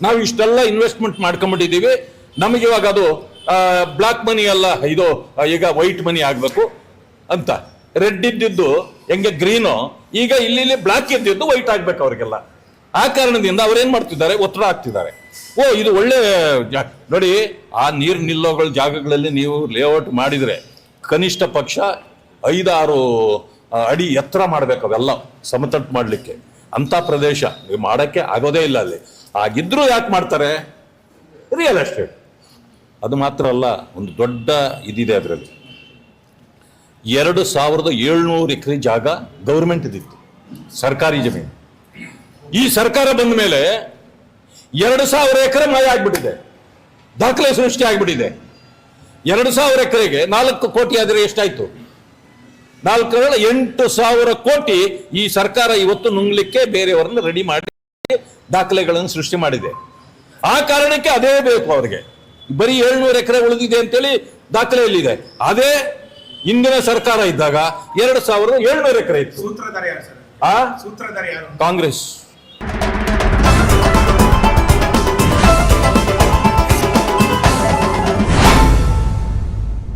ನಾವು ಇಷ್ಟೆಲ್ಲ ಇನ್ವೆಸ್ಟ್ಮೆಂಟ್ ಮಾಡ್ಕೊಂಡ್ಬಿಟ್ಟಿದ್ದೀವಿ, ನಮಗೆ ಇವಾಗ ಅದು ಬ್ಲಾಕ್ ಮನಿ ಅಲ್ಲ, ಇದು ಈಗ ವೈಟ್ ಮನಿ ಆಗಬೇಕು ಅಂತ. ರೆಡ್ ಇದ್ದಿದ್ದು ಹೆಂಗೆ ಗ್ರೀನು, ಈಗ ಇಲ್ಲಿ ಬ್ಲಾಕ್ ಇದ್ದಿದ್ದು ವೈಟ್ ಆಗ್ಬೇಕು ಅವ್ರಿಗೆಲ್ಲ. ಆ ಕಾರಣದಿಂದ ಅವ್ರೇನ್ ಮಾಡ್ತಿದ್ದಾರೆ, ಒತ್ತಡ ಹಾಕ್ತಿದ್ದಾರೆ. ಓ ಇದು ಒಳ್ಳೆ ನೋಡಿ, ಆ ನೀರು ನಿಲ್ಲೋಗಳ ಜಾಗಗಳಲ್ಲಿ ನೀವು ಲೇಔಟ್ ಮಾಡಿದ್ರೆ ಕನಿಷ್ಠ ಪಕ್ಷ 5-6 ಅಡಿ ಎತ್ತರ ಮಾಡ್ಬೇಕು, ಅವೆಲ್ಲ ಸಮತಟ್ಟು ಮಾಡ್ಲಿಕ್ಕೆ. ಅಂತ ಪ್ರದೇಶ ನೀವು ಮಾಡಕ್ಕೆ ಆಗೋದೇ ಇಲ್ಲ ಅಲ್ಲಿ. ಆಗಿದ್ರು ಯಾಕೆ ಮಾಡ್ತಾರೆ? Real estate. ಅದು ಮಾತ್ರ ಅಲ್ಲ, ಒಂದು ದೊಡ್ಡ ಇದಿದೆ ಅದರಲ್ಲಿ. 2700 ಎಕರೆ ಜಾಗ ಗೌರ್ಮೆಂಟ್ ಇದ್ದಿತ್ತು, ಸರ್ಕಾರಿ ಜಮೀನು. ಈ ಸರ್ಕಾರ ಬಂದ ಮೇಲೆ 2000 ಎಕರೆ ಮಾಯ ಆಗ್ಬಿಟ್ಟಿದೆ, ದಾಖಲೆ ಸೃಷ್ಟಿ ಆಗ್ಬಿಟ್ಟಿದೆ. 2000 ಎಕರೆಗೆ 4 ಕೋಟಿ ಆದರೆ ಎಷ್ಟಾಯ್ತು? 8,000 ಕೋಟಿ ಈ ಸರ್ಕಾರ ಇವತ್ತು ನುಂಗ್ಲಿಕ್ಕೆ ಬೇರೆಯವರನ್ನು ರೆಡಿ ಮಾಡಿ ದಾಖಲೆಗಳನ್ನು ಸೃಷ್ಟಿ ಮಾಡಿದೆ. ಆ ಕಾರಣಕ್ಕೆ ಅದೇ ಬೇಕು ಅವ್ರಿಗೆ. ಬರೀ 700 ಎಕರೆ ಉಳಿದಿದೆ ಅಂತೇಳಿ ದಾಖಲೆಯಲ್ಲಿದೆ. ಅದೇ ಹಿಂದಿನ ಸರ್ಕಾರ ಇದ್ದಾಗ 2,700 ಎಕರೆ ಇತ್ತು. ಕಾಂಗ್ರೆಸ್.